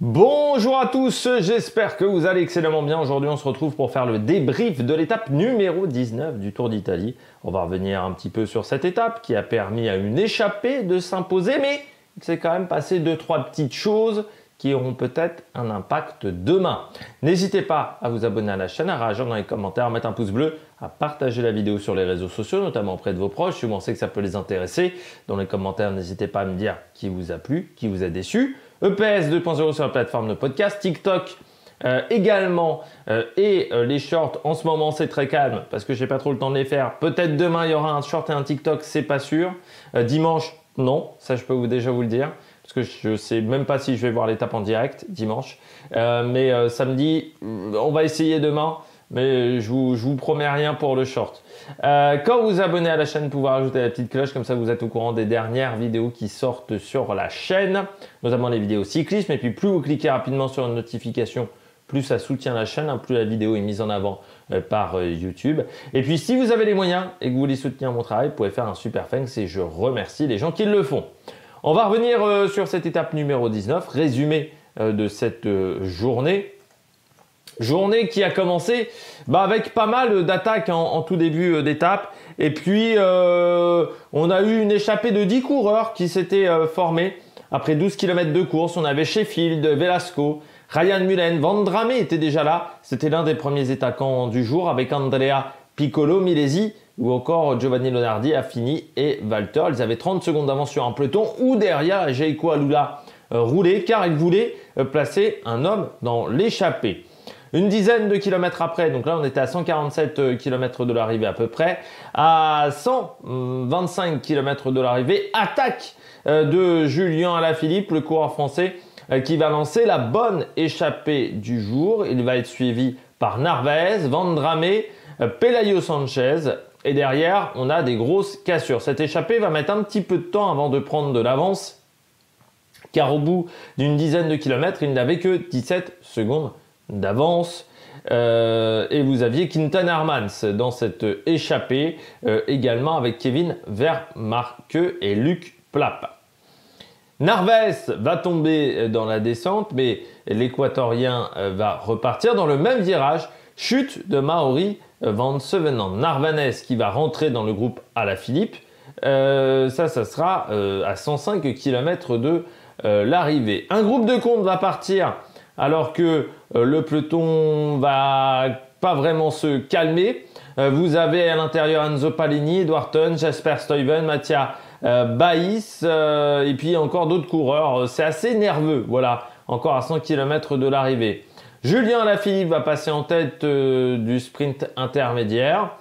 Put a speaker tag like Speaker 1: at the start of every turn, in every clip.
Speaker 1: Bonjour à tous, j'espère que vous allez excellemment bien. Aujourd'hui, on se retrouve pour faire le débrief de l'étape numéro 19 du Tour d'Italie. On va revenir un petit peu sur cette étape qui a permis à une échappée de s'imposer, mais il s'est quand même passé 2-3 petites choses qui auront peut-être un impact demain. N'hésitez pas à vous abonner à la chaîne, à réagir dans les commentaires, à mettre un pouce bleu, à partager la vidéo sur les réseaux sociaux, notamment auprès de vos proches, si vous pensez que ça peut les intéresser. Dans les commentaires, n'hésitez pas à me dire qui vous a plu, qui vous a déçu. EPS 2.0 sur la plateforme de podcast, TikTok également et les shorts en ce moment c'est très calme parce que j'ai pas trop le temps de les faire. Peut-être demain il y aura un short et un TikTok, c'est pas sûr. Dimanche non, ça je peux déjà vous le dire parce que je sais même pas si je vais voir l'étape en direct dimanche. Mais samedi on va essayer demain. Mais je vous promets rien pour le short. Quand vous vous abonnez à la chaîne, vous pouvez rajouter la petite cloche, comme ça vous êtes au courant des dernières vidéos qui sortent sur la chaîne, notamment les vidéos cyclisme. Et puis plus vous cliquez rapidement sur une notification, plus ça soutient la chaîne, plus la vidéo est mise en avant par YouTube. Et puis si vous avez les moyens et que vous voulez soutenir mon travail, vous pouvez faire un super thanks et je remercie les gens qui le font. On va revenir sur cette étape numéro 19, résumé de cette journée. Journée qui a commencé avec pas mal d'attaques en tout début d'étape. Et puis, on a eu une échappée de 10 coureurs qui s'étaient formés. Après 12 km de course, on avait Sheffield, Velasco, Ryan Mullen, Vandrame était déjà là. C'était l'un des premiers attaquants du jour avec Andrea Piccolo, Milesi ou encore Giovanni Leonardi, Affini et Walter. Ils avaient 30 secondes d'avance sur un peloton ou derrière Jayco Alula roulait car il voulait placer un homme dans l'échappée. Une dizaine de kilomètres après, donc là on était à 147 km de l'arrivée à peu près, à 125 km de l'arrivée, attaque de Julien Alaphilippe, le coureur français, qui va lancer la bonne échappée du jour. Il va être suivi par Narvaez, Vandrame, Pelayo Sanchez et derrière on a des grosses cassures. Cette échappée va mettre un petit peu de temps avant de prendre de l'avance car au bout d'une dizaine de kilomètres, il n'avait que 17 secondes d'avance et vous aviez Quinten Hermans dans cette échappée également avec Kevin Vermarke et Luc Plapp. Narvaez va tomber dans la descente mais l'équatorien va repartir dans le même virage. Chute de Mauri Van Sevenant. Narvaez qui va rentrer dans le groupe Alaphilippe. Ça sera à 105 km de l'arrivée. Un groupe de compte va partir alors que le peloton va pas vraiment se calmer. Vous avez à l'intérieur Enzo Palini, Edward Thun, Jasper Stuyven, Mattia Baïs et puis encore d'autres coureurs. C'est assez nerveux, voilà, encore à 100 km de l'arrivée. Julien Alaphilippe va passer en tête du sprint intermédiaire,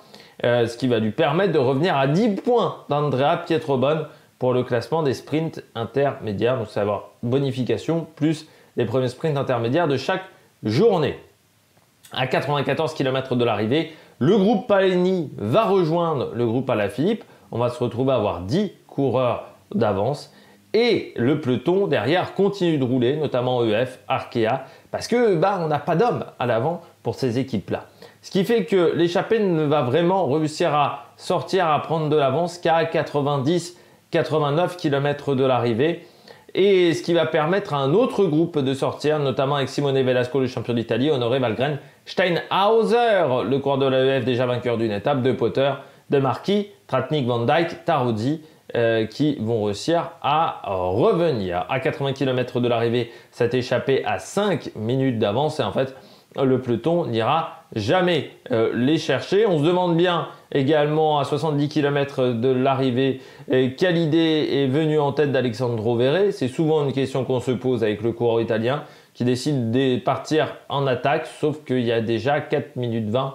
Speaker 1: ce qui va lui permettre de revenir à 10 points d'Andrea Pietrobon pour le classement des sprints intermédiaires. Donc ça va avoir bonification plus les premiers sprints intermédiaires de chaque journée. À 94 km de l'arrivée, le groupe Palini va rejoindre le groupe Alaphilippe. On va se retrouver à avoir 10 coureurs d'avance et le peloton derrière continue de rouler, notamment EF, Arkea, parce que on n'a pas d'hommes à l'avant pour ces équipes-là. Ce qui fait que l'échappée ne va vraiment réussir à sortir, à prendre de l'avance qu'à 90-89 km de l'arrivée. Et ce qui va permettre à un autre groupe de sortir, notamment avec Simone Velasco, le champion d'Italie, Honoré Valgren, Steinhauser, le coureur de l'AEF déjà vainqueur d'une étape, de Potter, de Marquis, Tratnik, Van Dijk, Tarozzi, qui vont réussir à revenir. À 80 km de l'arrivée, cette échappée à 5 minutes d'avance et en fait, le peloton n'ira jamais les chercher. On se demande bien également à 70 km de l'arrivée quelle idée est venue en tête d'Alessandro Verret. C'est souvent une question qu'on se pose avec le coureur italien qui décide de partir en attaque, sauf qu'il y a déjà 4 minutes 20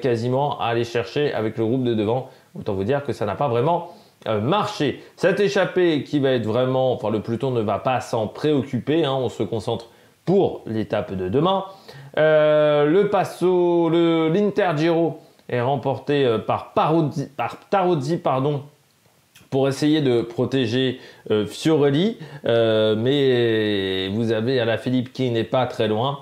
Speaker 1: quasiment à aller chercher avec le groupe de devant. Autant vous dire que ça n'a pas vraiment marché. Cette échappée qui va être vraiment, enfin le peloton ne va pas s'en préoccuper, on se concentre pour l'étape de demain. L'Inter Giro est remporté par Tarozzi pour essayer de protéger Fiorelli, mais vous avez Alaphilippe qui n'est pas très loin.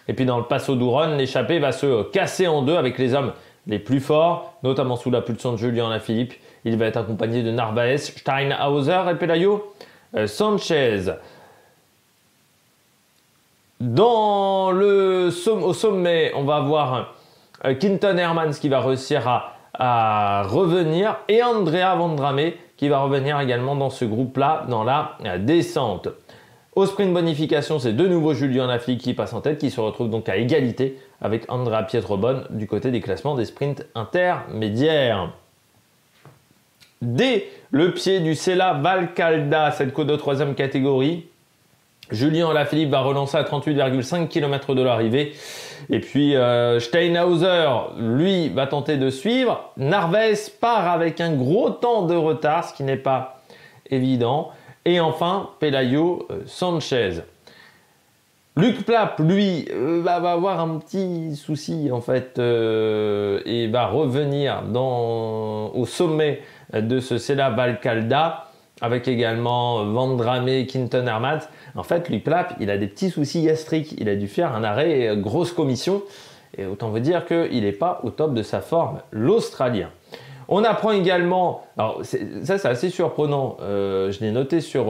Speaker 1: Et puis dans le Passo d'Uron, l'échappée va se casser en deux avec les hommes les plus forts, notamment sous l'impulsion de Julien Alaphilippe. Il va être accompagné de Narvaez, Steinhauser et Pelayo Sanchez. Au sommet, on va avoir Quinton Hermans qui va réussir à revenir et Andrea Vendrame qui va revenir également dans ce groupe-là, dans la descente. Au sprint bonification, c'est de nouveau Julian Alaphilippe qui passe en tête, qui se retrouve donc à égalité avec Andrea Pietrobon du côté des classements des sprints intermédiaires. Dès le pied du Sella Valcalda, cette côte de 3e catégorie, Julian Alaphilippe va relancer à 38,5 km de l'arrivée. Et puis Steinhauser, lui, va tenter de suivre. Narvaez part avec un gros temps de retard, ce qui n'est pas évident. Et enfin, Pelayo Sanchez. Luc Plapp, lui, va avoir un petit souci en fait et va revenir au sommet de ce Sella Valcalda avec également Vendrame et Quinton Hermans. En fait, Luc Plapp, il a des petits soucis gastriques. Il a dû faire un arrêt grosse commission. Et autant vous dire qu'il n'est pas au top de sa forme, l'Australien. On apprend également, alors ça c'est assez surprenant, je l'ai noté sur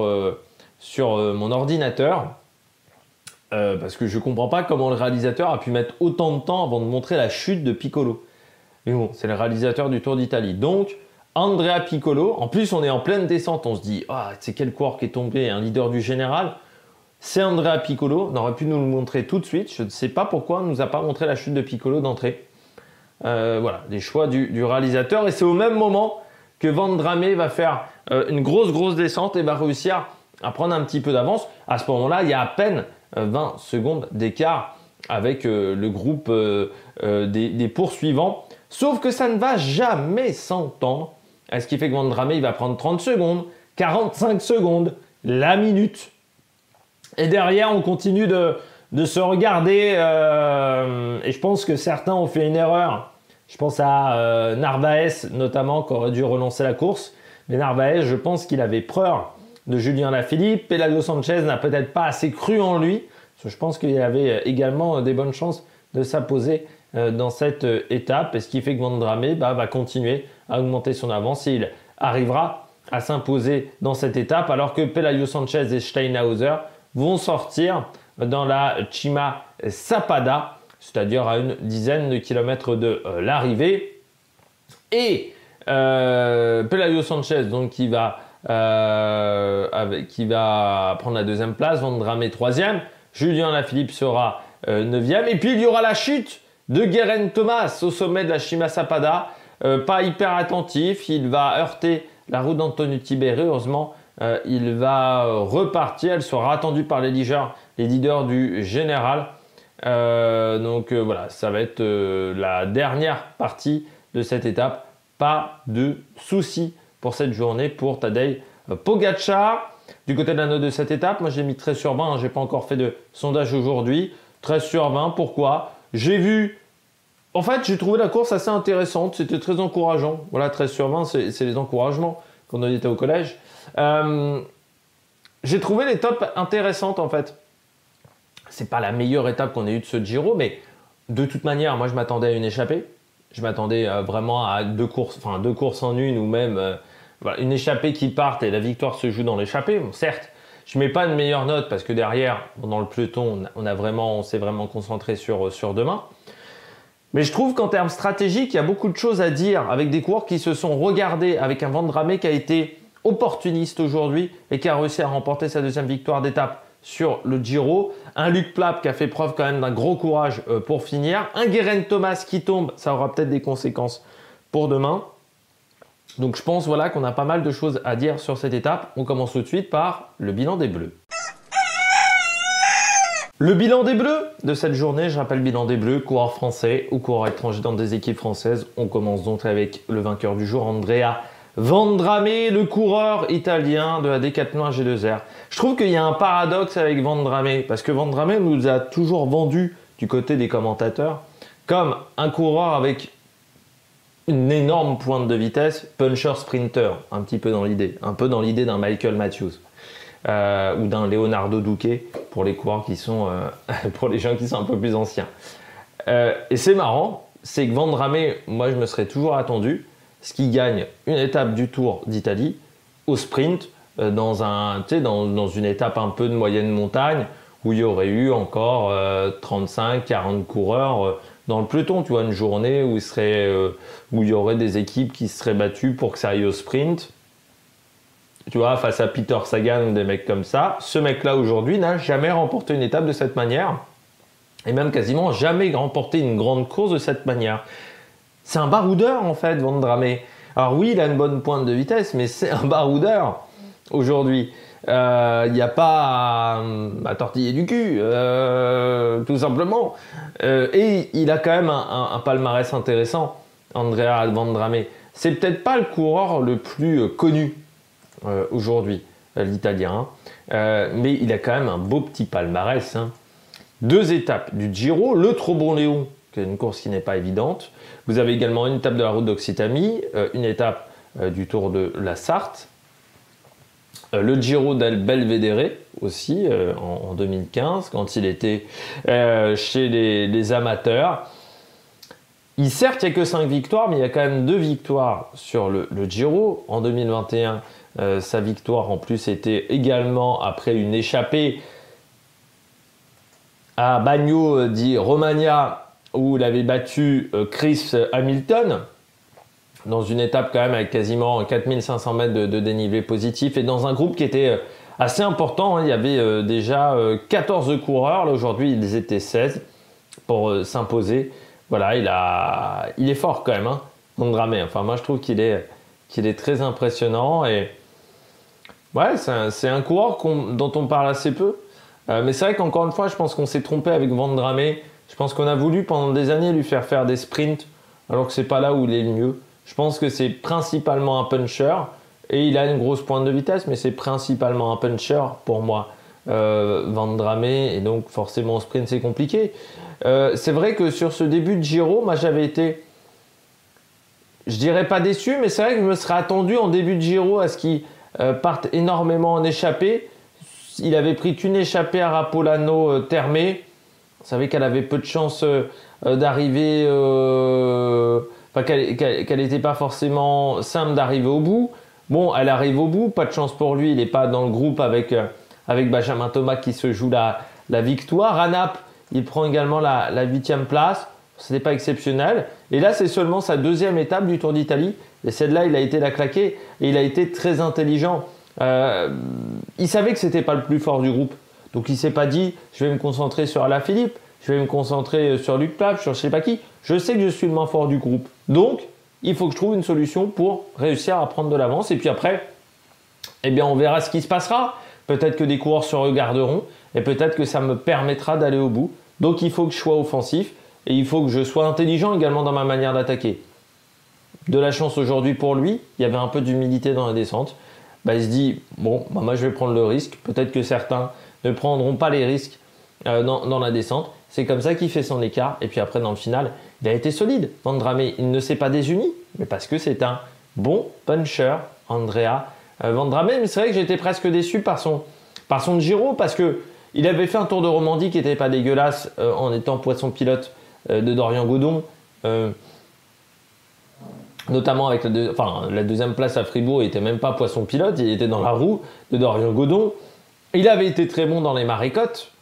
Speaker 1: mon ordinateur, parce que je ne comprends pas comment le réalisateur a pu mettre autant de temps avant de montrer la chute de Piccolo. Mais bon, c'est le réalisateur du Tour d'Italie. Donc, Andrea Piccolo, en plus on est en pleine descente, on se dit, ah, c'est quel coureur qui est tombé, un leader du général. C'est Andrea Piccolo, on aurait pu nous le montrer tout de suite, je ne sais pas pourquoi on ne nous a pas montré la chute de Piccolo d'entrée. Voilà, des choix du réalisateur, et c'est au même moment que Vendrame va faire une grosse descente et va réussir à prendre un petit peu d'avance. À ce moment-là, il y a à peine 20 secondes d'écart avec le groupe des poursuivants, sauf que ça ne va jamais s'entendre. Ce qui fait que Vendrame, il va prendre 30 secondes, 45 secondes, la minute. Et derrière, on continue de se regarder. Et je pense que certains ont fait une erreur. Je pense à Narvaez, notamment, qui aurait dû relancer la course. Mais Narvaez, je pense qu'il avait peur de Julian Alaphilippe. Pelayo Sanchez n'a peut-être pas assez cru en lui. Parce que je pense qu'il avait également des bonnes chances de s'imposer dans cette étape. Et ce qui fait que Vendrame va continuer à augmenter son avance et il arrivera à s'imposer dans cette étape, alors que Pelayo Sanchez et Steinhauser vont sortir dans la Cima Sappada, c'est-à-dire à une dizaine de kilomètres de l'arrivée. Et Pelayo Sanchez, donc, qui va prendre la 2e place, Vendrame 3e, Julian Alaphilippe sera 9e. Et puis il y aura la chute de Geraint Thomas au sommet de la Cima Sappada. Pas hyper attentif, il va heurter la route d'Antonio Tiberi. Heureusement, il va repartir. Elle sera attendue par les leaders du général. Donc voilà, ça va être la dernière partie de cette étape. Pas de soucis pour cette journée pour Tadej Pogačar. Du côté de la note de cette étape, moi j'ai mis 13 sur 20. Je n'ai pas encore fait de sondage aujourd'hui. 13 sur 20, pourquoi? J'ai vu... En fait, j'ai trouvé la course assez intéressante. C'était très encourageant. Voilà, 13 sur 20, c'est les encouragements quand on était au collège. J'ai trouvé l'étape intéressante en fait. C'est pas la meilleure étape qu'on ait eue de ce Giro, mais de toute manière, moi je m'attendais à une échappée. Je m'attendais vraiment à deux courses en une, ou même voilà, une échappée qui parte et la victoire se joue dans l'échappée. Bon, certes, je mets pas une meilleure note parce que derrière, dans le peloton, on s'est vraiment concentré sur demain. Mais je trouve qu'en termes stratégiques, il y a beaucoup de choses à dire avec des coureurs qui se sont regardés, avec un Vendrame qui a été opportuniste aujourd'hui et qui a réussi à remporter sa 2e victoire d'étape sur le Giro. Un Luc Plapp qui a fait preuve quand même d'un gros courage pour finir. Un Geraint Thomas qui tombe, ça aura peut-être des conséquences pour demain. Donc je pense voilà, qu'on a pas mal de choses à dire sur cette étape. On commence tout de suite par le bilan des Bleus. Le bilan des Bleus de cette journée, je rappelle le bilan des Bleus, coureurs français ou coureurs étrangers dans des équipes françaises. On commence donc avec le vainqueur du jour, Andrea Vendrame, le coureur italien de la Decathlon G2R. Je trouve qu'il y a un paradoxe avec Vendrame, parce que Vendrame nous a toujours vendu du côté des commentateurs comme un coureur avec une énorme pointe de vitesse, puncher sprinter, un petit peu dans l'idée, un peu dans l'idée d'un Michael Matthews. Ou d'un Leonardo Duque pour les coureurs qui sont pour les gens qui sont un peu plus anciens. Et c'est marrant, c'est que Vendrame, moi je me serais toujours attendu ce qui gagne une étape du Tour d'Italie au sprint dans une étape un peu de moyenne montagne où il y aurait eu encore 35-40 coureurs dans le peloton, tu vois, une journée où il y aurait des équipes qui se seraient battues pour que ça aille au sprint. Tu vois, face à Peter Sagan ou des mecs comme ça. Ce mec-là, aujourd'hui, n'a jamais remporté une étape de cette manière. Et même quasiment jamais remporté une grande course de cette manière. C'est un baroudeur, en fait, Vandrame. Alors oui, il a une bonne pointe de vitesse, mais c'est un baroudeur, aujourd'hui. Il n'y a pas à tortiller du cul, tout simplement. Et il a quand même un palmarès intéressant, Andrea Vandrame. C'est peut-être pas le coureur le plus connu aujourd'hui, l'italien, mais il a quand même un beau petit palmarès. 2 étapes du Giro, le Trop-Bon-Léon, qui est une course qui n'est pas évidente. Vous avez également une étape de la route d'Occitanie, une étape du Tour de la Sarthe, le Giro del Belvedere aussi en 2015, quand il était chez les amateurs. Certes, il n'y a que 5 victoires, mais il y a quand même 2 victoires sur le Giro. En 2021, sa victoire en plus était également après une échappée à Bagno di Romagna, où il avait battu Chris Hamilton dans une étape quand même avec quasiment 4500 mètres de dénivelé positif et dans un groupe qui était assez important. Il y avait déjà 14 coureurs. Là, aujourd'hui, ils étaient 16 pour s'imposer. Voilà, il est fort quand même, Vandrame. Enfin, moi, je trouve qu'il est très impressionnant. Et ouais, c'est un coureur dont on parle assez peu. Mais c'est vrai qu'encore une fois, je pense qu'on s'est trompé avec Vandrame. Je pense qu'on a voulu pendant des années lui faire des sprints, alors que c'est pas là où il est le mieux. Je pense que c'est principalement un puncher. Et il a une grosse pointe de vitesse, mais c'est principalement un puncher pour moi, Vandrame. Et donc, forcément, au sprint, c'est compliqué. C'est vrai que sur ce début de Giro, moi, j'avais été, je dirais pas déçu, mais c'est vrai que je me serais attendu en début de Giro à ce qu'il parte énormément en échappée. Il avait pris qu'une échappée à Rapolano Termé. Vous savez qu'elle avait peu de chance d'arriver, enfin qu'elle n'était pas forcément simple d'arriver au bout. Bon, elle arrive au bout, pas de chance pour lui, il n'est pas dans le groupe avec Benjamin Thomas qui se joue la victoire. À Naples, il prend également la 8e place. Ce n'est pas exceptionnel. Et là, c'est seulement sa 2e étape du Tour d'Italie. Et celle-là, il a été la claquer. Et il a été très intelligent. Il savait que ce n'était pas le plus fort du groupe. Donc, il ne s'est pas dit, je vais me concentrer sur Alaphilippe, je vais me concentrer sur Luc Plap, sur je ne sais pas qui. Je sais que je suis le moins fort du groupe. Donc, il faut que je trouve une solution pour réussir à prendre de l'avance. Et puis après, eh bien, on verra ce qui se passera. Peut-être que des coureurs se regarderont et peut-être que ça me permettra d'aller au bout. Donc, il faut que je sois offensif et il faut que je sois intelligent également dans ma manière d'attaquer. De la chance aujourd'hui pour lui, il y avait un peu d'humilité dans la descente. Il se dit, bon, moi je vais prendre le risque. Peut-être que certains ne prendront pas les risques dans la descente. C'est comme ça qu'il fait son écart. Et puis après, dans le final, il a été solide. Vandrame, il ne s'est pas désuni, mais parce que c'est un bon puncher, Andrea Vandrame. Mais c'est vrai que j'étais presque déçu par son Giro, parce qu'il avait fait un Tour de Romandie qui n'était pas dégueulasse en étant poisson pilote de Dorian Godon. Notamment avec la 2e place à Fribourg, il n'était même pas poisson pilote, il était dans la roue de Dorian Godon. Il avait été très bon dans les marécottes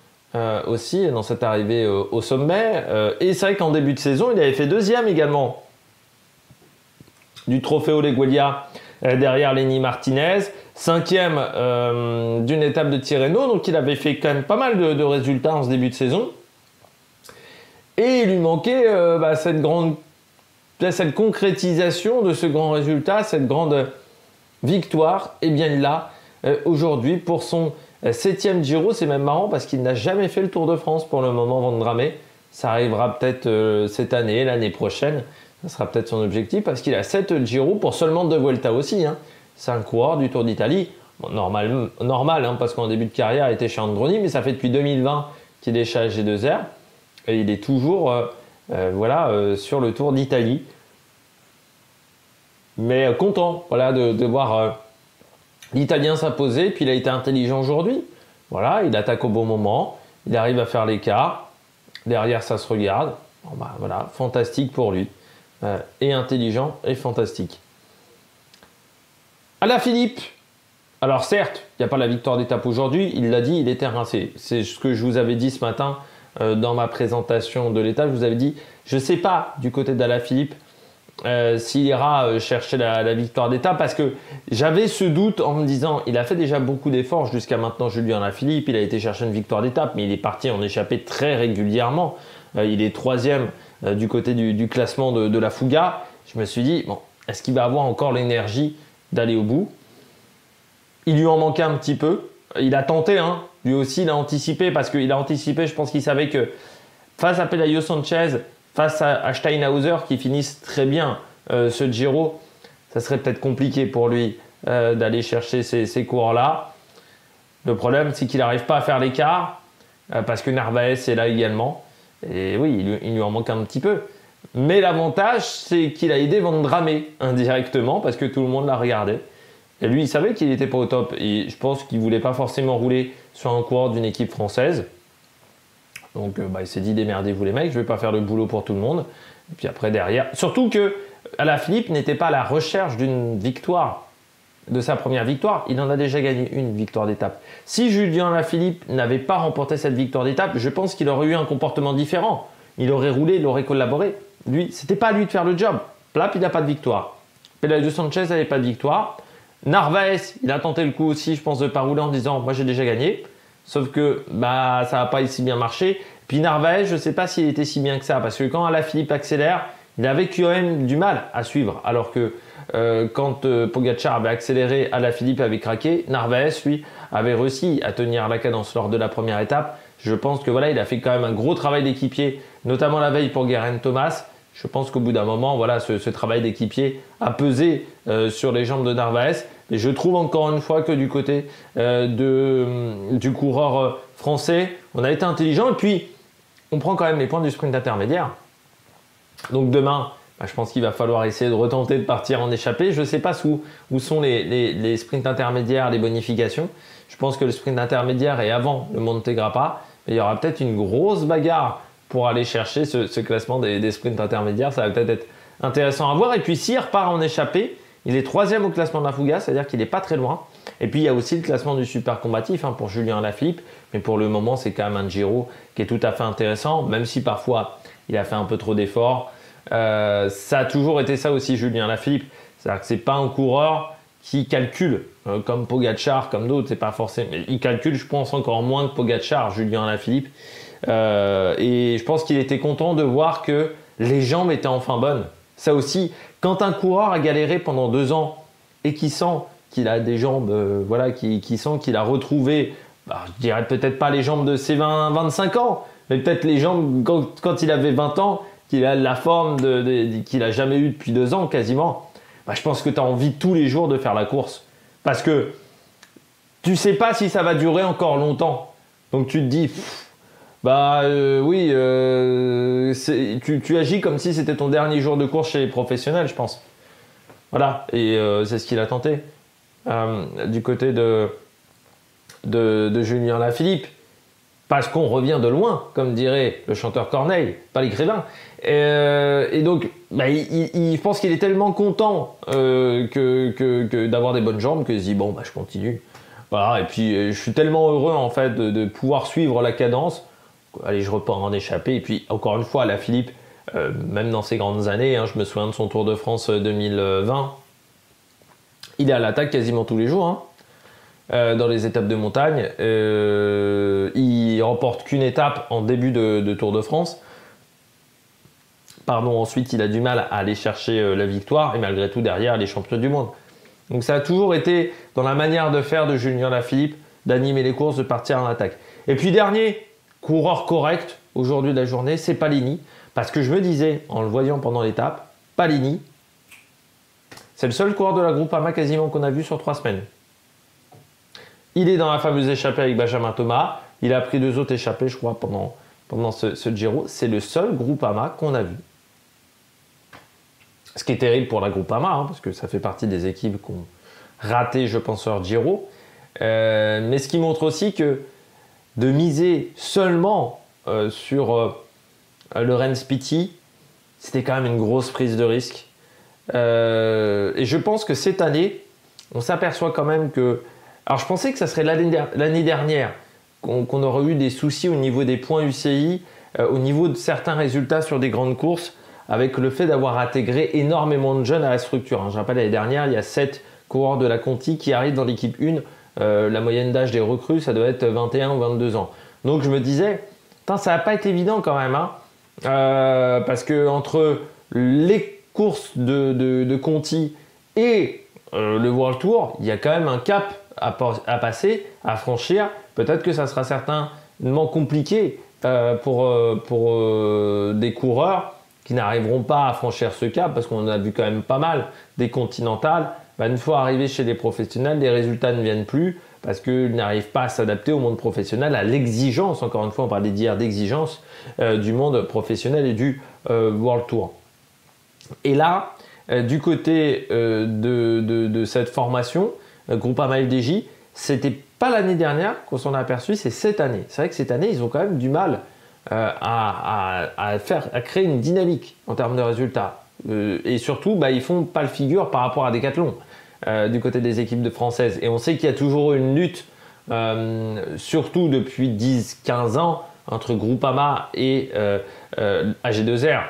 Speaker 1: aussi, dans cette arrivée au sommet. Et c'est vrai qu'en début de saison, il avait fait 2e également du Trofeo Legueglia derrière Lenny Martinez, 5e d'une étape de Tirreno. Donc il avait fait quand même pas mal de résultats en ce début de saison. Et il lui manquait cette concrétisation de ce grand résultat, cette grande victoire. Et bien il l'a aujourd'hui pour son 7e Giro. C'est même marrant parce qu'il n'a jamais fait le Tour de France pour le moment, Vandrame. Ça arrivera peut-être cette année, l'année prochaine. Ça sera peut-être son objectif parce qu'il a 7 Giro pour seulement 2 Vuelta aussi. C'est un coureur du Tour d'Italie. Bon, normal parce qu'en début de carrière, il était chez Androni, mais ça fait depuis 2020 qu'il est chez AG2R. Et il est toujours sur le Tour d'Italie. Mais content de voir l'Italien s'imposer. Puis il a été intelligent aujourd'hui. Voilà, il attaque au bon moment. Il arrive à faire l'écart. Derrière, ça se regarde. Bon, voilà, fantastique pour lui. Et intelligent et fantastique. Alaphilippe, Alors certes, il n'y a pas la victoire d'étape aujourd'hui, il l'a dit, il était rincé. C'est ce que je vous avais dit ce matin dans ma présentation de l'étape. Je vous avais dit, je ne sais pas du côté d'Alaphilippe s'il ira chercher la victoire d'étape, parce que j'avais ce doute en me disant, il a fait déjà beaucoup d'efforts jusqu'à maintenant, Julien Alaphilippe, il a été chercher une victoire d'étape, mais il est parti en échappée très régulièrement. Il est 3e du côté du classement de la Fouga. Je me suis dit, bon, est-ce qu'il va avoir encore l'énergie d'aller au bout? Il lui en manquait un petit peu. Il a tenté, hein. Lui aussi, il a anticipé, parce qu'il a anticipé, je pense qu'il savait que face à Pelayo Sanchez, face à Steinhauser, qui finissent très bien ce Giro, ça serait peut-être compliqué pour lui d'aller chercher ces coureurs-là. Le problème, c'est qu'il n'arrive pas à faire l'écart, parce que Narvaez est là également. Et oui, il lui en manque un petit peu. Mais l'avantage, c'est qu'il a aidé Van Dramé indirectement, parce que tout le monde l'a regardé. Et lui, il savait qu'il n'était pas au top. Et je pense qu'il ne voulait pas forcément rouler sur un coureur d'une équipe française. Donc il s'est dit, démerdez-vous les mecs, je ne vais pas faire le boulot pour tout le monde. Et puis après, derrière... Surtout que Alaphilippe n'était pas à la recherche d'une victoire, de sa première victoire. Il en a déjà gagné une victoire d'étape. Si Julien Alaphilippe n'avait pas remporté cette victoire d'étape, je pense qu'il aurait eu un comportement différent. Il aurait roulé, il aurait collaboré. Lui, c'était pas à lui de faire le job. Plap, il n'a pas de victoire. Pelayo Sanchez n'avait pas de victoire. Narvaez, il a tenté le coup aussi, je pense, de pas rouler en disant « moi j'ai déjà gagné ». Sauf que ça n'a pas si bien marché. Puis Narvaez, je ne sais pas s'il était si bien que ça, parce que quand Alaphilippe accélère, il avait quand même du mal à suivre. Alors que quand Pogacar avait accéléré, Alaphilippe avait craqué. Narvaez, lui, avait réussi à tenir la cadence lors de la première étape. Je pense que voilà, il a fait quand même un gros travail d'équipier, notamment la veille pour Geraint Thomas. Je pense qu'au bout d'un moment, voilà, ce travail d'équipier a pesé sur les jambes de Narvaez. Et je trouve encore une fois que du côté du coureur français, on a été intelligent. Et puis, on prend quand même les points du sprint intermédiaire. Donc demain, je pense qu'il va falloir essayer de retenter de partir en échappée. Je ne sais pas où sont les sprints intermédiaires, les bonifications. Je pense que le sprint intermédiaire est avant le Monte Grappa. Mais il y aura peut-être une grosse bagarre pour aller chercher ce classement des sprints intermédiaires. Ça va peut-être être intéressant à voir. Et puis s'il repart en échappée, il est 3e au classement de la Fouga, c'est-à-dire qu'il n'est pas très loin. Et puis il y a aussi le classement du super combatif pour Julien Alaphilippe. Mais pour le moment, c'est quand même un Giro qui est tout à fait intéressant, même si parfois il a fait un peu trop d'efforts. Ça a toujours été ça aussi, Julien Alaphilippe. C'est-à-dire que ce n'est pas un coureur qui calcule, comme Pogacar, comme d'autres. C'est pas forcément. Il calcule, je pense, encore moins que Pogacar, Julien Alaphilippe. Et je pense qu'il était content de voir que les jambes étaient enfin bonnes. Ça aussi, quand un coureur a galéré pendant 2 ans et qui sent qu'il a des jambes, qui sent qu'il a retrouvé, je dirais peut-être pas les jambes de ses 25 ans, mais peut-être les jambes quand il avait 20 ans, qu'il a la forme qu'il a jamais eu depuis 2 ans quasiment. Je pense que tu as envie tous les jours de faire la course. Parce que tu sais pas si ça va durer encore longtemps. Donc tu te dis... tu agis comme si c'était ton dernier jour de course chez les professionnels, je pense. Voilà, et c'est ce qu'il a tenté du côté de Julien Alaphilippe. Parce qu'on revient de loin, comme dirait le chanteur Corneille, pas l'écrivain. Et donc, je pense qu'il est tellement content que d'avoir des bonnes jambes qu'il se dit bon, je continue. Voilà, et puis je suis tellement heureux en fait de pouvoir suivre la cadence. Allez, je repars en échappée. Et puis, encore une fois, Alaphilippe, même dans ses grandes années, je me souviens de son Tour de France 2020, il est à l'attaque quasiment tous les jours, dans les étapes de montagne. Il remporte qu'une étape en début de Tour de France. Ensuite, il a du mal à aller chercher la victoire. Et malgré tout, derrière, il est champion du monde. Donc, ça a toujours été dans la manière de faire de Julien Alaphilippe, d'animer les courses, de partir en attaque. Et puis, dernier coureur correct aujourd'hui de la journée, c'est Palini. Parce que je me disais, en le voyant pendant l'étape, Palini, c'est le seul coureur de la Groupama quasiment qu'on a vu sur 3 semaines. Il est dans la fameuse échappée avec Benjamin Thomas. Il a pris 2 autres échappées, je crois, pendant ce Giro. C'est le seul Groupama qu'on a vu. Ce qui est terrible pour la Groupama, parce que ça fait partie des équipes qui ont raté, je pense, leur Giro. Mais ce qui montre aussi que de miser seulement sur le Rennes-Spiti, c'était quand même une grosse prise de risque. Et je pense que cette année, on s'aperçoit quand même que Alors je pensais que ça serait l'année dernière qu'on aurait eu des soucis au niveau des points UCI, au niveau de certains résultats sur des grandes courses, avec le fait d'avoir intégré énormément de jeunes à la structure. Je rappelle, l'année dernière, il y a 7 coureurs de la Conti qui arrivent dans l'équipe 1. La moyenne d'âge des recrues, ça doit être 21 ou 22 ans. Donc je me disais, ça va pas être évident quand même, hein, parce que entre les courses de Conti et le World Tour, il y a quand même un cap à passer, à franchir. Peut-être que ça sera certainement compliqué pour des coureurs qui n'arriveront pas à franchir ce cap, parce qu'on a vu quand même pas mal des continentales. Une fois arrivés chez les professionnels, les résultats ne viennent plus parce qu'ils n'arrivent pas à s'adapter au monde professionnel, à l'exigence, encore une fois on parlait d'hier d'exigence, du monde professionnel et du World Tour. Et là, du côté de cette formation, Groupama FDJ, c'était pas l'année dernière qu'on s'en a aperçu, c'est cette année. C'est vrai que cette année, ils ont quand même du mal à créer une dynamique en termes de résultats. Et surtout, ils font pas le figure par rapport à Decathlon du côté des équipes de françaises. Et on sait qu'il y a toujours une lutte, surtout depuis 10-15 ans, entre Groupama et AG2R.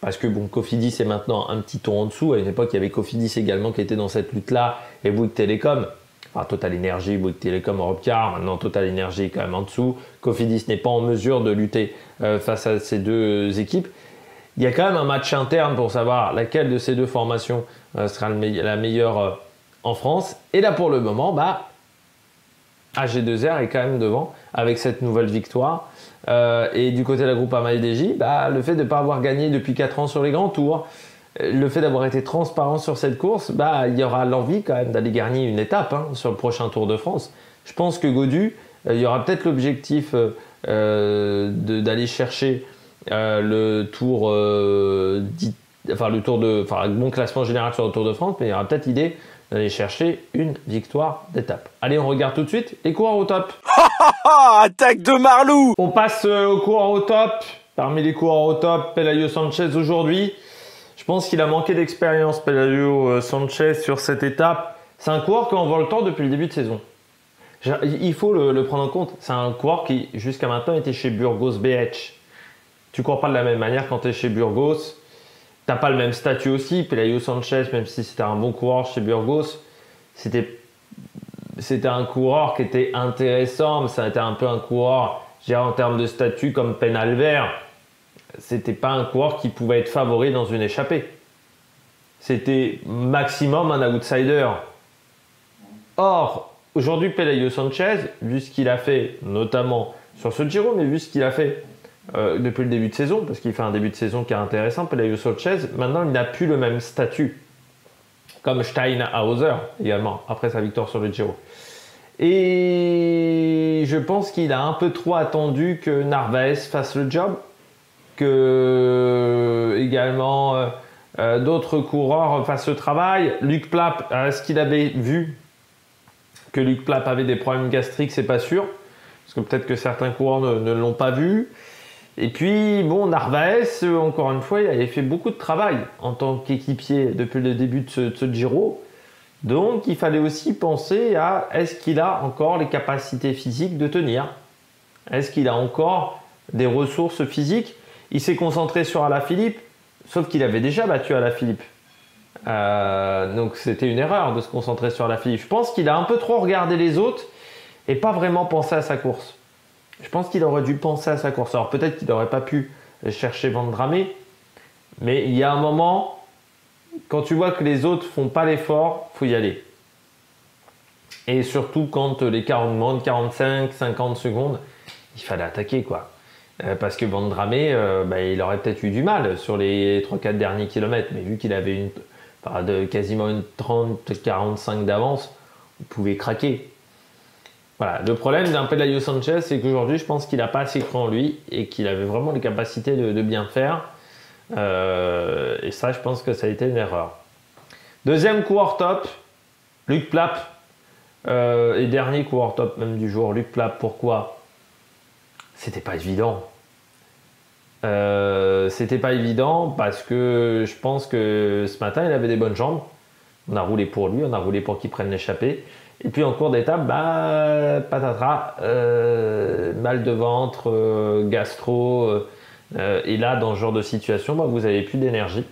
Speaker 1: Parce que Cofidis est maintenant un petit tour en dessous. À une époque, il y avait Cofidis également qui était dans cette lutte-là, et Bouygues Télécom. Enfin, Total Energy, Bouygues Télécom, Europcar. Maintenant, Total Energy est quand même en dessous. Cofidis n'est pas en mesure de lutter face à ces deux équipes. Il y a quand même un match interne pour savoir laquelle de ces deux formations sera la meilleure en France. Et là, pour le moment, AG2R est quand même devant avec cette nouvelle victoire. Et du côté de la Groupama FDJ, le fait de ne pas avoir gagné depuis 4 ans sur les grands tours, le fait d'avoir été transparent sur cette course, il y aura l'envie quand même d'aller gagner une étape sur le prochain Tour de France. Je pense que Gaudu, il y aura peut-être l'objectif d'aller chercher le tour, le bon classement général sur le Tour de France, mais il y aura peut-être l'idée d'aller chercher une victoire d'étape. Allez, on regarde tout de suite les coureurs au top.
Speaker 2: Attaque de Marlou!
Speaker 1: On passe aux coureurs au top. Parmi les coureurs au top, Pelayo Sanchez aujourd'hui. Je pense qu'il a manqué d'expérience, Pelayo Sanchez, sur cette étape. C'est un coureur qui en vole le temps depuis le début de saison. Il faut le prendre en compte. C'est un coureur qui, jusqu'à maintenant, était chez Burgos BH. Tu ne cours pas de la même manière quand tu es chez Burgos. Tu n'as pas le même statut aussi. Pelayo Sanchez, même si c'était un bon coureur chez Burgos, c'était un coureur qui était intéressant, mais ça était un peu un coureur, je dirais, en termes de statut comme Penalver. C'était pas un coureur qui pouvait être favori dans une échappée. C'était maximum un outsider. Or, aujourd'hui, Pelayo Sanchez, vu ce qu'il a fait, notamment sur ce Giro, mais vu ce qu'il a fait depuis le début de saison, parce qu'il fait un début de saison qui est intéressant, Pelayo Sanchez, maintenant il n'a plus le même statut, comme Steinhauser également, après sa victoire sur le Giro. Et je pense qu'il a un peu trop attendu que Narvaez fasse le job, que également d'autres coureurs fassent le travail. Luc Plapp, est-ce qu'il avait vu que Luc Plapp avait des problèmes gastriques? C'est pas sûr, parce que peut-être que certains coureurs ne l'ont pas vu. Et puis, Narvaez, encore une fois, il avait fait beaucoup de travail en tant qu'équipier depuis le début de ce Giro. Donc, il fallait aussi penser à est-ce qu'il a encore les capacités physiques de tenir? Est-ce qu'il a encore des ressources physiques? Il s'est concentré sur Alaphilippe, sauf qu'il avait déjà battu Alaphilippe. Donc, c'était une erreur de se concentrer sur Alaphilippe. Je pense qu'il a un peu trop regardé les autres et pas vraiment pensé à sa course. Je pense qu'il aurait dû penser à sa course. Alors peut-être qu'il n'aurait pas pu chercher Vendrame, mais il y a un moment, quand tu vois que les autres font pas l'effort, il faut y aller. Et surtout quand les 40, 45, 50 secondes, il fallait attaquer quoi. Parce que Vendrame, il aurait peut-être eu du mal sur les 3-4 derniers kilomètres, mais vu qu'il avait quasiment une 30-45 d'avance, il pouvait craquer. Voilà, le problème d'un Pelayo Sanchez, c'est qu'aujourd'hui, je pense qu'il n'a pas assez cru en lui et qu'il avait vraiment les capacités de bien faire. Et ça, je pense que ça a été une erreur. Deuxième coureur top, Luc Plapp. Et dernier coureur top même du jour, Luc Plapp. Pourquoi? C'était pas évident. C'était pas évident parce que je pense que ce matin, il avait des bonnes jambes. On a roulé pour lui, on a roulé pour qu'il prenne l'échappée. Et puis en cours d'étape, patatras, mal de ventre, gastro. Et là, dans ce genre de situation, vous n'avez plus d'énergie.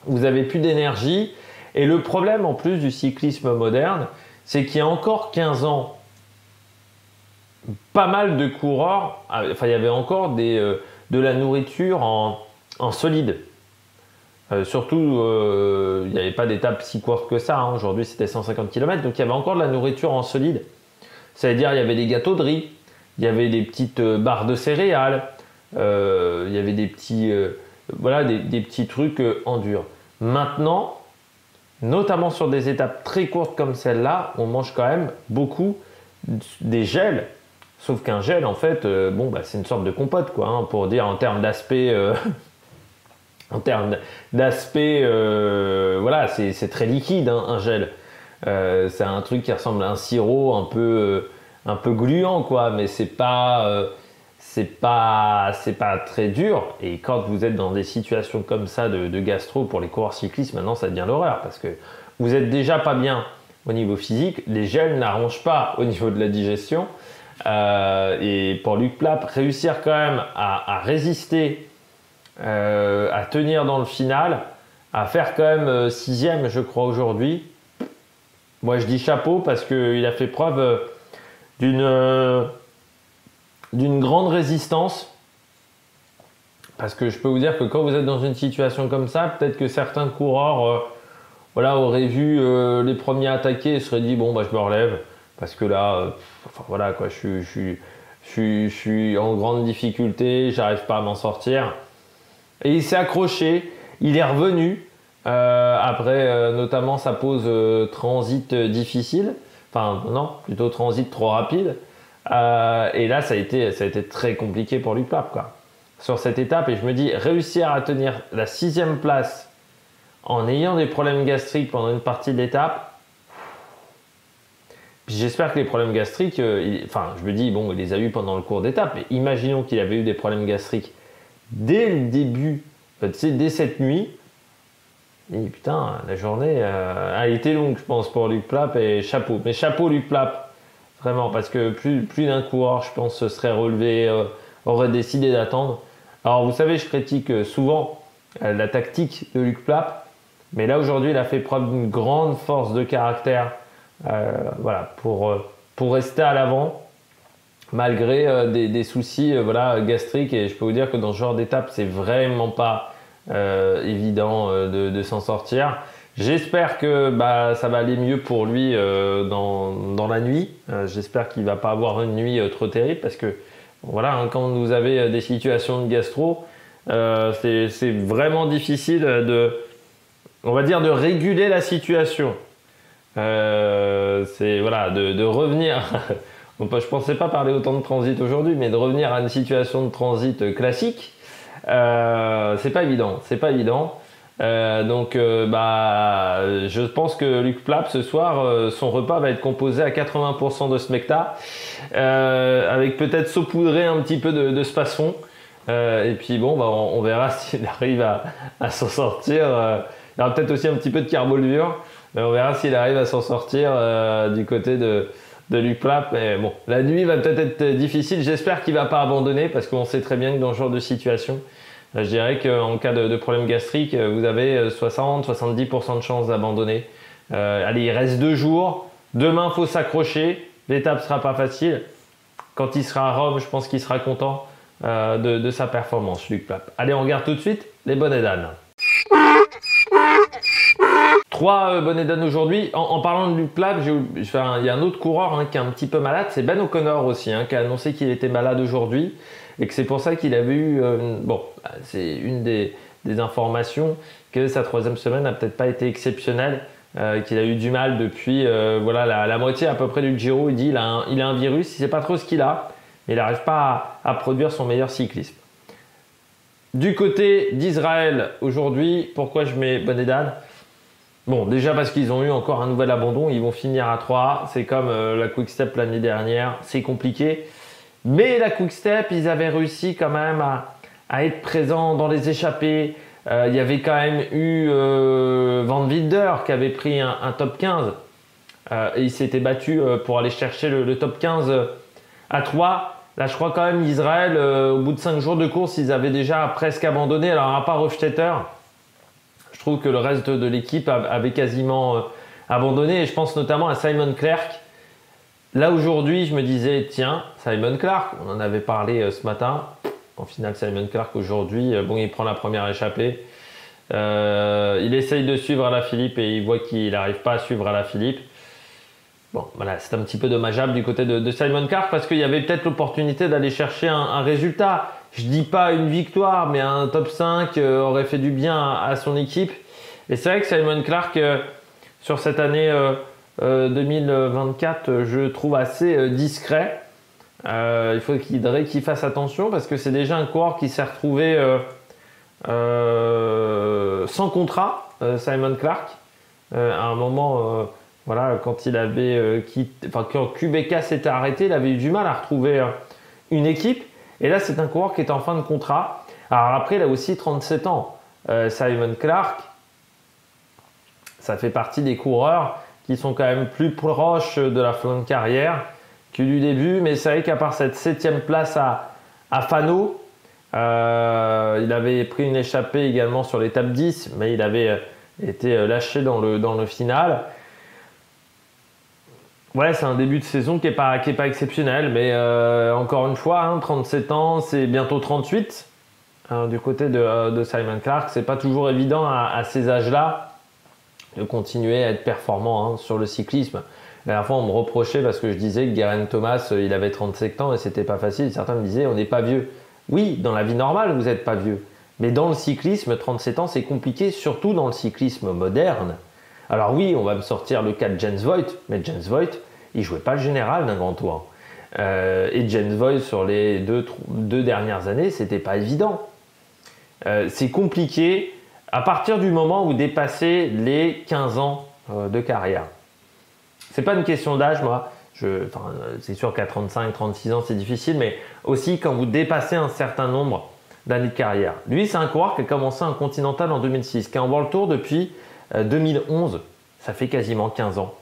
Speaker 1: Vous n'avez plus d'énergie. Et le problème en plus du cyclisme moderne, c'est qu'il y a encore 15 ans, pas mal de coureurs, il y avait encore de la nourriture en solide. Surtout, il n'y avait pas d'étape si courte que ça. Aujourd'hui, c'était 150 km. Donc, il y avait encore de la nourriture en solide. C'est-à-dire, il y avait des gâteaux de riz, il y avait des petites barres de céréales, il y avait des petits, des petits trucs en dur. Maintenant, notamment sur des étapes très courtes comme celle-là, on mange quand même beaucoup des gels. Sauf qu'un gel, en fait, c'est une sorte de compote, quoi, pour dire en termes d'aspect. C'est très liquide, un gel. C'est un truc qui ressemble à un sirop un peu gluant, quoi, mais c'est pas très dur. Et quand vous êtes dans des situations comme ça de gastro pour les coureurs cyclistes, maintenant ça devient l'horreur parce que vous êtes déjà pas bien au niveau physique, les gels n'arrangent pas au niveau de la digestion. Et pour Luc Plapp, réussir quand même à résister, à tenir dans le final, à faire quand même 6e, je crois, aujourd'hui. Moi, je dis chapeau parce qu'il a fait preuve d'une grande résistance. Parce que je peux vous dire que quand vous êtes dans une situation comme ça, peut-être que certains coureurs auraient vu les premiers attaquer et se seraient dit bon, je me relève. Parce que là, je suis en grande difficulté, j'arrive pas à m'en sortir. Et il s'est accroché, il est revenu après notamment sa pause transit difficile, enfin non, plutôt transit trop rapide. Et là, ça a été très compliqué pour Luc Plapp, quoi, sur cette étape. Et je me dis, réussir à tenir la 6e place en ayant des problèmes gastriques pendant une partie de l'étape. J'espère que les problèmes gastriques, je me dis, il les a eu pendant le cours d'étape, mais imaginons qu'il avait eu des problèmes gastriques dès le début, dès cette nuit. Et putain, la journée a été longue, je pense, pour Luc Plapp, et chapeau. Mais chapeau Luc Plapp, vraiment, parce que plus d'un coureur, je pense, se serait relevé, aurait décidé d'attendre. Alors, vous savez, je critique souvent la tactique de Luc Plapp, mais là, aujourd'hui, il a fait preuve d'une grande force de caractère. Pour rester à l'avant malgré des soucis gastriques, et je peux vous dire que dans ce genre d'étape c'est vraiment pas évident de s'en sortir. J'espère que ça va aller mieux pour lui dans la nuit. J'espère qu'il va pas avoir une nuit trop terrible parce que quand vous avez des situations de gastro, c'est vraiment difficile de réguler la situation. De revenir, je pensais pas parler autant de transit aujourd'hui, mais de revenir à une situation de transit classique, c'est pas évident. Je pense que Luc Plapp ce soir, son repas va être composé à 80% de smecta, avec peut-être saupoudré un petit peu de space-fond, et puis on verra s'il arrive à s'en sortir. Il y aura peut-être aussi un petit peu de carbolure. Mais on verra s'il arrive à s'en sortir du côté de Luc Plapp. Mais bon, la nuit va peut-être être difficile. J'espère qu'il ne va pas abandonner parce qu'on sait très bien que dans ce genre de situation, je dirais qu'en cas de problème gastrique, vous avez 60-70% de chances d'abandonner. Allez, il reste 2 jours. Demain, il faut s'accrocher. L'étape ne sera pas facile. Quand il sera à Rome, je pense qu'il sera content de sa performance, Luc Plapp. Allez, on regarde tout de suite les bonnets d'âne. 3 bonnets d'âne aujourd'hui. En parlant de Luc Plapp, il y a un autre coureur qui est un petit peu malade, c'est Ben O'Connor aussi, qui a annoncé qu'il était malade aujourd'hui et que c'est pour ça qu'il avait eu... c'est une des informations que sa 3e semaine n'a peut-être pas été exceptionnelle, qu'il a eu du mal depuis la moitié à peu près du Giro. Il dit il a un virus, il ne sait pas trop ce qu'il a, mais il n'arrive pas à produire son meilleur cyclisme. Du côté d'Israël aujourd'hui, pourquoi je mets bonnet d'âne ? Bon, déjà parce qu'ils ont eu encore un nouvel abandon, ils vont finir à 3. C'est comme la Quick Step l'année dernière, c'est compliqué. Mais la Quick Step, ils avaient réussi quand même à être présents dans les échappées. Il y avait quand même eu Van Wilder qui avait pris un top 15. et il s'était battu pour aller chercher le top 15 à 3. Là, je crois quand même Israël, au bout de 5 jours de course, ils avaient déjà presque abandonné. Alors, à part Hofstetter, je trouve que le reste de l'équipe avait quasiment abandonné. Et je pense notamment à Simon Clerc. Là, aujourd'hui, je me disais, tiens, Simon Clark, on en avait parlé ce matin. En finale, Simon Clark, aujourd'hui, bon, il prend la première échappée. Il essaye de suivre Alaphilippe et il voit qu'il n'arrive pas à suivre Alaphilippe. Bon, voilà, c'est un petit peu dommageable du côté de Simon Clark parce qu'il y avait peut-être l'opportunité d'aller chercher un résultat. Je dis pas une victoire, mais un top 5 aurait fait du bien à son équipe. Et c'est vrai que Simon Clark, sur cette année 2024, je trouve assez discret. Il faudrait qu'il fasse attention parce que c'est déjà un coureur qui s'est retrouvé sans contrat, Simon Clark. À un moment, voilà, quand il avait quand QBK s'était arrêté, il avait eu du mal à retrouver une équipe. Et là, c'est un coureur qui est en fin de contrat. Alors après, il a aussi 37 ans. Simon Clark, ça fait partie des coureurs qui sont quand même plus proches de la fin de carrière que du début. Mais c'est vrai qu'à part cette 7e place à Fano, il avait pris une échappée également sur l'étape 10, mais il avait été lâché dans le final. Ouais, c'est un début de saison qui est pas exceptionnel, mais encore une fois, 37 ans, c'est bientôt 38. Du côté de Simon Clark, c'est pas toujours évident à ces âges-là de continuer à être performant sur le cyclisme. La dernière fois, on me reprochait parce que je disais que Geraint Thomas, il avait 37 ans et c'était pas facile. Certains me disaient, on n'est pas vieux. Oui, dans la vie normale, vous n'êtes pas vieux. Mais dans le cyclisme, 37 ans, c'est compliqué, surtout dans le cyclisme moderne. Alors oui, on va me sortir le cas de Jens Voigt, mais Jens Voigt, il jouait pas le général d'un grand tour. Et Jens Voigt, sur les deux dernières années, c'était pas évident. C'est compliqué à partir du moment où vous dépassez les 15 ans de carrière. C'est pas une question d'âge, moi. C'est sûr qu'à 35, 36 ans, c'est difficile, mais aussi quand vous dépassez un certain nombre d'années de carrière. Lui, c'est un coureur qui a commencé un Continental en 2006, qui est en World Tour depuis 2011. Ça fait quasiment 15 ans.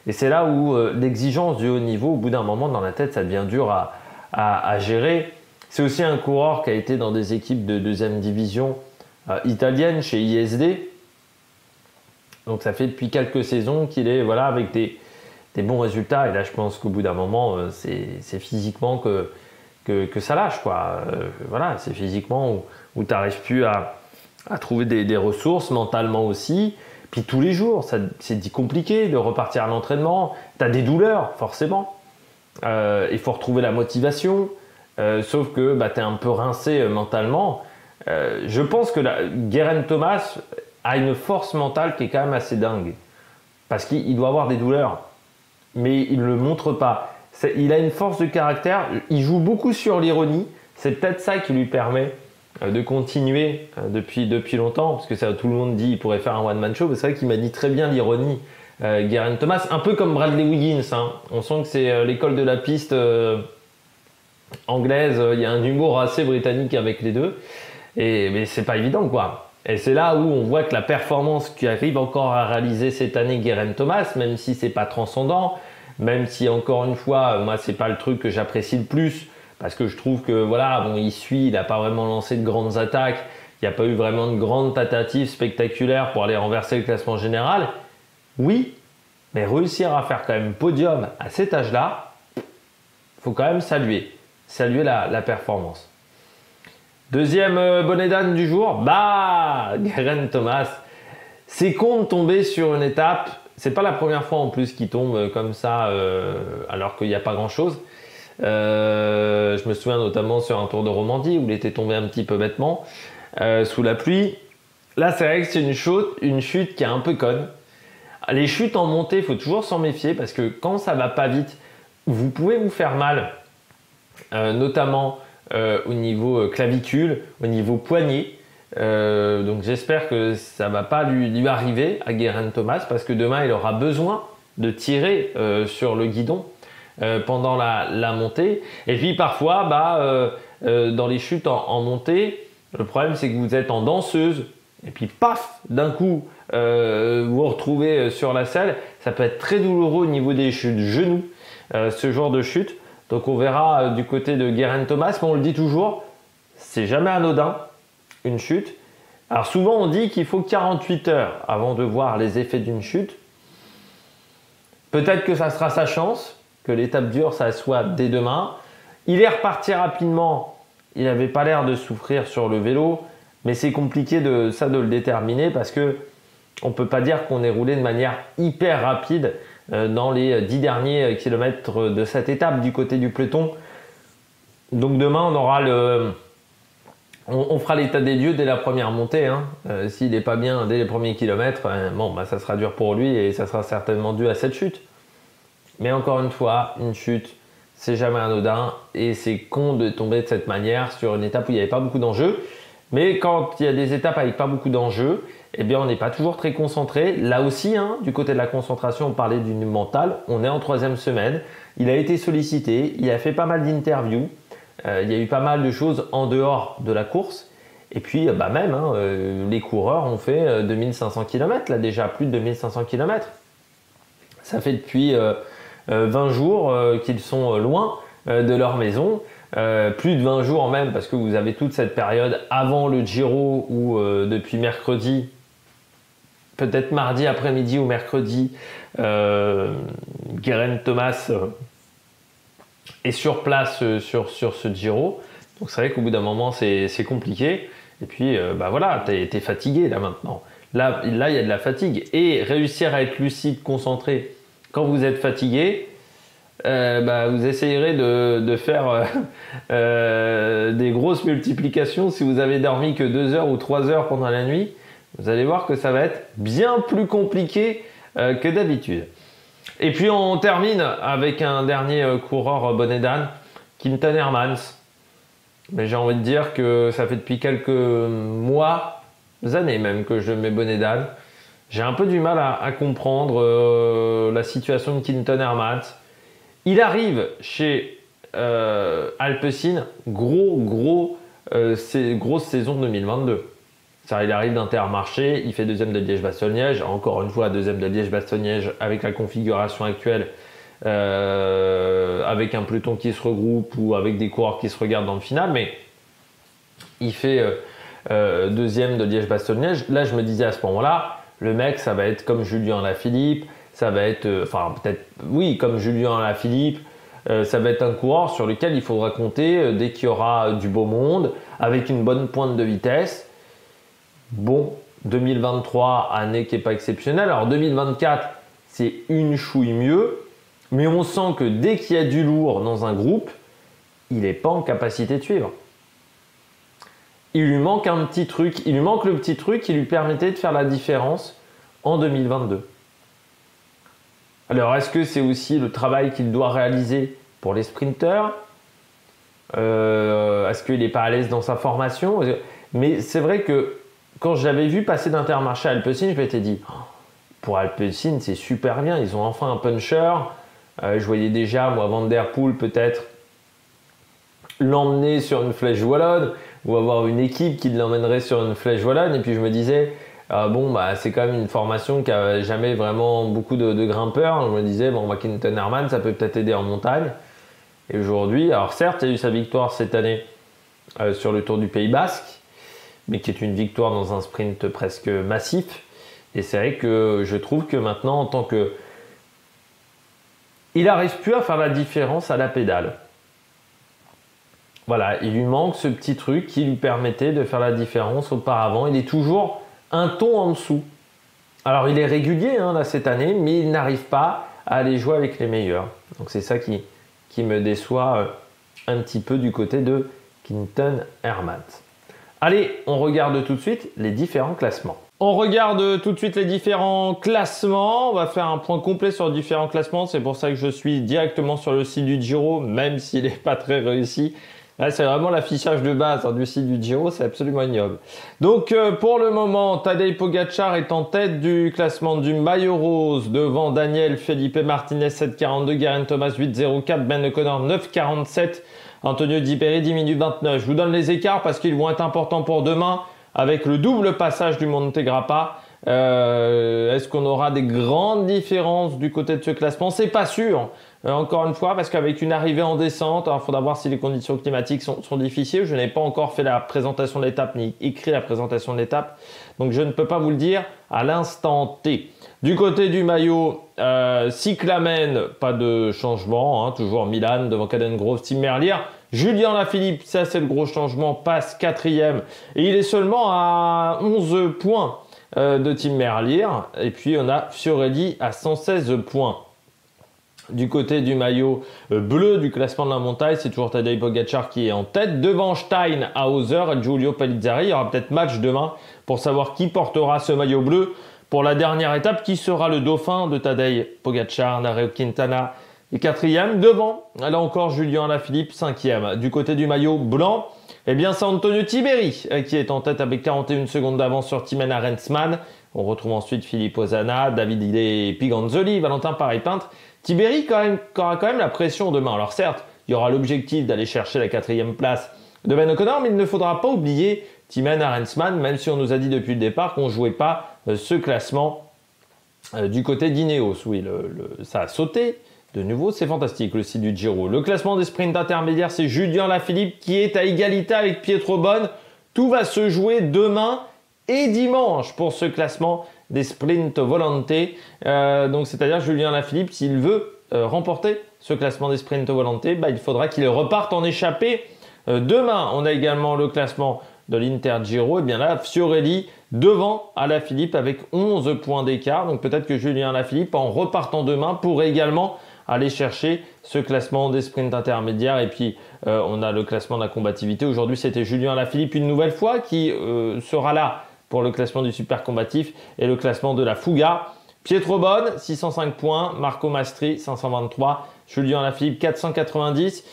Speaker 1: Et c'est là où l'exigence du haut niveau, au bout d'un moment, dans la tête, ça devient dur à gérer. C'est aussi un coureur qui a été dans des équipes de deuxième division italienne, chez ISD. Donc ça fait depuis quelques saisons qu'il est avec des bons résultats. Et là, je pense qu'au bout d'un moment, c'est physiquement que ça lâche, quoi. C'est physiquement où tu n'arrives plus à trouver des ressources, mentalement aussi. Puis tous les jours, c'est compliqué de repartir à l'entraînement. Tu as des douleurs, forcément. Il faut retrouver la motivation. Sauf que tu es un peu rincé mentalement. Je pense que Geraint Thomas a une force mentale qui est quand même assez dingue. Parce qu'il doit avoir des douleurs. Mais il ne le montre pas. Il a une force de caractère. Il joue beaucoup sur l'ironie. C'est peut-être ça qui lui permet de continuer depuis longtemps, parce que ça, tout le monde dit qu'il pourrait faire un one-man show, mais c'est vrai qu'il m'a dit très bien l'ironie, Geraint Thomas, un peu comme Bradley Wiggins. On sent que c'est l'école de la piste anglaise, il y a un humour assez britannique avec les deux, mais c'est pas évident, quoi. Et c'est là où on voit que la performance qu'arrive encore à réaliser cette année Geraint Thomas, même si c'est pas transcendant, même si encore une fois, moi c'est pas le truc que j'apprécie le plus, parce que je trouve que il suit, il n'a pas vraiment lancé de grandes attaques, il n'y a pas eu vraiment de grandes tentatives spectaculaires pour aller renverser le classement général. Oui, mais réussir à faire quand même podium à cet âge-là, il faut quand même saluer la performance. Deuxième bonnet d'âne du jour, Geraint Thomas. C'est con de tomber sur une étape, c'est pas la première fois en plus qu'il tombe comme ça alors qu'il n'y a pas grand-chose. Je me souviens notamment sur un Tour de Romandie où il était tombé un petit peu bêtement sous la pluie. Là, c'est vrai que c'est une chute qui est un peu conne. Les chutes en montée, il faut toujours s'en méfier parce que quand ça va pas vite, vous pouvez vous faire mal, notamment au niveau clavicule, au niveau poignet. Donc j'espère que ça va pas lui arriver à Geraint Thomas parce que demain il aura besoin de tirer sur le guidon pendant la montée. Et puis parfois, dans les chutes en montée, le problème c'est que vous êtes en danseuse et puis paf, d'un coup, vous vous retrouvez sur la selle. Ça peut être très douloureux au niveau des genoux, ce genre de chute. Donc on verra du côté de Geraint Thomas, mais on le dit toujours, c'est jamais anodin, une chute. Alors souvent on dit qu'il faut 48 heures avant de voir les effets d'une chute. Peut-être que ça sera sa chance, que l'étape dure, ça soit dès demain. Il est reparti rapidement, il n'avait pas l'air de souffrir sur le vélo, mais c'est compliqué de le déterminer parce que on ne peut pas dire qu'on est roulé de manière hyper rapide dans les 10 derniers kilomètres de cette étape du côté du peloton. Donc demain, on aura on fera l'état des lieux dès la première montée. Hein. S'il n'est pas bien dès les premiers kilomètres, bon, bah, ça sera dur pour lui et ça sera certainement dû à cette chute. Mais encore une fois, une chute, c'est jamais anodin et c'est con de tomber de cette manière sur une étape où il n'y avait pas beaucoup d'enjeux. Mais quand il y a des étapes avec pas beaucoup d'enjeux, eh bien on n'est pas toujours très concentré. Là aussi, hein, du côté de la concentration, on parlait du mental. On est en 3e semaine. Il a été sollicité, il a fait pas mal d'interviews. Il y a eu pas mal de choses en dehors de la course. Et puis même, hein, les coureurs ont fait 2500 km, là déjà plus de 2500 km. Ça fait depuis 20 jours qu'ils sont loin de leur maison. Plus de 20 jours même, parce que vous avez toute cette période avant le Giro où depuis mercredi, peut-être mardi après-midi ou mercredi, Geraint Thomas est sur place sur ce Giro. Donc c'est vrai qu'au bout d'un moment c'est compliqué. Et puis voilà, t'es fatigué là maintenant. Là il y a de la fatigue. Et réussir à être lucide, concentré quand vous êtes fatigué, vous essayerez de faire des grosses multiplications. Si vous avez dormi que 2 heures ou 3 heures pendant la nuit, vous allez voir que ça va être bien plus compliqué que d'habitude. Et puis on termine avec un dernier coureur bonnet d'âne, Quinton Hermans. Mais j'ai envie de dire que ça fait depuis quelques mois, années même, que je mets bonnet d'âne. J'ai un peu du mal à comprendre la situation de Quinton Hermans. Il arrive chez Alpecin, grosse saison 2022. Il arrive d'Intermarché, il fait 2e de Liège-Bastogne-Liège, encore une fois 2e de Liège-Bastogne-Liège avec la configuration actuelle, avec un peloton qui se regroupe ou avec des coureurs qui se regardent dans le final, mais il fait 2e de Liège-Bastogne-Liège. Là, je me disais à ce moment-là, le mec, ça va être comme Julien Lafilippe, ça va être, comme Julien Lafilippe, ça va être un coureur sur lequel il faudra compter dès qu'il y aura du beau monde, avec une bonne pointe de vitesse. Bon, 2023, année qui n'est pas exceptionnelle. Alors 2024, c'est une chouille mieux, mais on sent que dès qu'il y a du lourd dans un groupe, il n'est pas en capacité de suivre. Il lui manque un petit truc, il lui manque le petit truc qui lui permettait de faire la différence en 2022. Alors, est-ce que c'est aussi le travail qu'il doit réaliser pour les sprinteurs? Est-ce qu'il n'est pas à l'aise dans sa formation? Mais c'est vrai que quand je l'avais vu passer d'Intermarché à Alpecin, je m'étais dit, pour Alpecin, c'est super bien, ils ont enfin un puncher. Je voyais déjà, moi, Van Der Poel peut-être l'emmener sur une flèche wallonne ou avoir une équipe qui l'emmènerait sur une flèche wallonne. Et puis je me disais, c'est quand même une formation qui n'a jamais vraiment beaucoup de grimpeurs. Je me disais, Quinton Hermans, ça peut peut-être aider en montagne. Et aujourd'hui, alors certes, il y a eu sa victoire cette année sur le Tour du Pays Basque, mais qui est une victoire dans un sprint presque massif. Et c'est vrai que je trouve que maintenant, en tant que... il n'arrive plus à faire la différence à la pédale. Voilà, il lui manque ce petit truc qui lui permettait de faire la différence auparavant. Il est toujours un ton en dessous. Alors il est régulier là, cette année, mais il n'arrive pas à aller jouer avec les meilleurs. Donc c'est ça qui me déçoit un petit peu du côté de Quinton Hermans. Allez, on regarde tout de suite les différents classements. On regarde tout de suite les différents classements. On va faire un point complet sur les différents classements. C'est pour ça que je suis directement sur le site du Giro, même s'il n'est pas très réussi. Là, c'est vraiment l'affichage de base du site du Giro, c'est absolument ignoble. Donc, pour le moment, Tadej Pogačar est en tête du classement du maillot rose devant Daniel Felipe Martinez 7,42, Geraint Thomas 8,04, Ben O'Connor 9,47, Antonio Di Peri 10 minutes 29. Je vous donne les écarts parce qu'ils vont être importants pour demain avec le double passage du Monte Grappa. Est-ce qu'on aura des grandes différences du côté de ce classement? C'est pas sûr. Encore une fois, parce qu'avec une arrivée en descente, il faudra voir si les conditions climatiques sont difficiles. Je n'ai pas encore fait la présentation de l'étape ni écrit la présentation de l'étape, donc je ne peux pas vous le dire à l'instant T. Du côté du maillot, Cyclamen, pas de changement, hein, toujours Milan devant Caden Groves, Tim Merlier. Julien Lafilippe, ça c'est le gros changement, passe 4e et il est seulement à 11 points de Tim Merlier. Et puis on a Fiorelli à 116 points. Du côté du maillot bleu du classement de la montagne, c'est toujours Tadej Pogačar qui est en tête. Devant Stein, Hauser et Giulio Palizzari. Il y aura peut-être match demain pour savoir qui portera ce maillot bleu pour la dernière étape, qui sera le dauphin de Tadej Pogačar. Nairo Quintana est 4e. Devant, là encore, Julien Alaphilippe, 5e. Du côté du maillot blanc, eh bien, c'est Antonio Tiberi qui est en tête avec 41 secondes d'avance sur Thymen Arensman. On retrouve ensuite Philippe Ozana, Davide Piganzoli, Valentin Paris-Peintre. Tiberi aura quand même la pression demain. Alors certes, il y aura l'objectif d'aller chercher la 4e place de Ben O'Connor, mais il ne faudra pas oublier Thymen Arensman, même si on nous a dit depuis le départ qu'on ne jouait pas ce classement du côté d'Ineos. Oui, ça a sauté. De nouveau, c'est fantastique le site du Giro. Le classement des sprints intermédiaires, c'est Julien Lafilippe qui est à égalité avec Pietro Bonne. Tout va se jouer demain et dimanche pour ce classement des sprints volante. Donc c'est-à-dire Julien Lafilippe, s'il veut remporter ce classement des sprints volante, il faudra qu'il reparte en échappée. Demain, on a également le classement de l'Inter Giro. Et bien là, Fiorelli devant Alaphilippe avec 11 points d'écart. Donc peut-être que Julien Alaphilippe, en repartant demain, pourrait également aller chercher ce classement des sprints intermédiaires. Et puis on a le classement de la combativité. Aujourd'hui, c'était Julien Alaphilippe une nouvelle fois qui sera là pour le classement du super combatif et le classement de la Fuga. Pietro Bonne, 605 points. Marco Mastri, 523. Julien Alaphilippe, 490.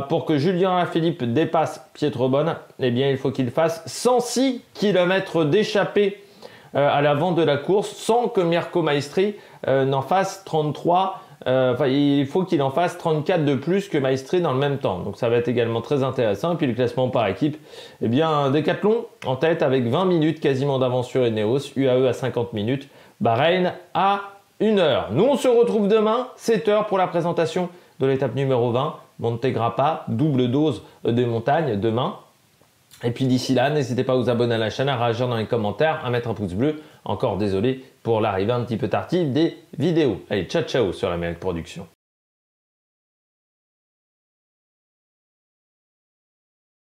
Speaker 1: Pour que Julien Alaphilippe dépasse Pietro Bonne, eh bien, il faut qu'il fasse 106 km d'échappée à l'avant de la course sans que Marco Maestri n'en fasse 33. Il faut qu'il en fasse 34 de plus que Maestri dans le même temps. Donc ça va être également très intéressant. Et puis le classement par équipe, eh bien, Decathlon en tête avec 20 minutes quasiment d'avance sur Ineos, UAE à 50 minutes, Bahreïn à 1 heure. Nous, on se retrouve demain, 7 heures pour la présentation de l'étape numéro 20, Monte Grappa, double dose de montagne demain. Et puis d'ici là, n'hésitez pas à vous abonner à la chaîne, à réagir dans les commentaires, à mettre un pouce bleu. Encore désolé pour l'arrivée un petit peu tardive des vidéos. Allez, ciao ciao sur l'Amérique Production.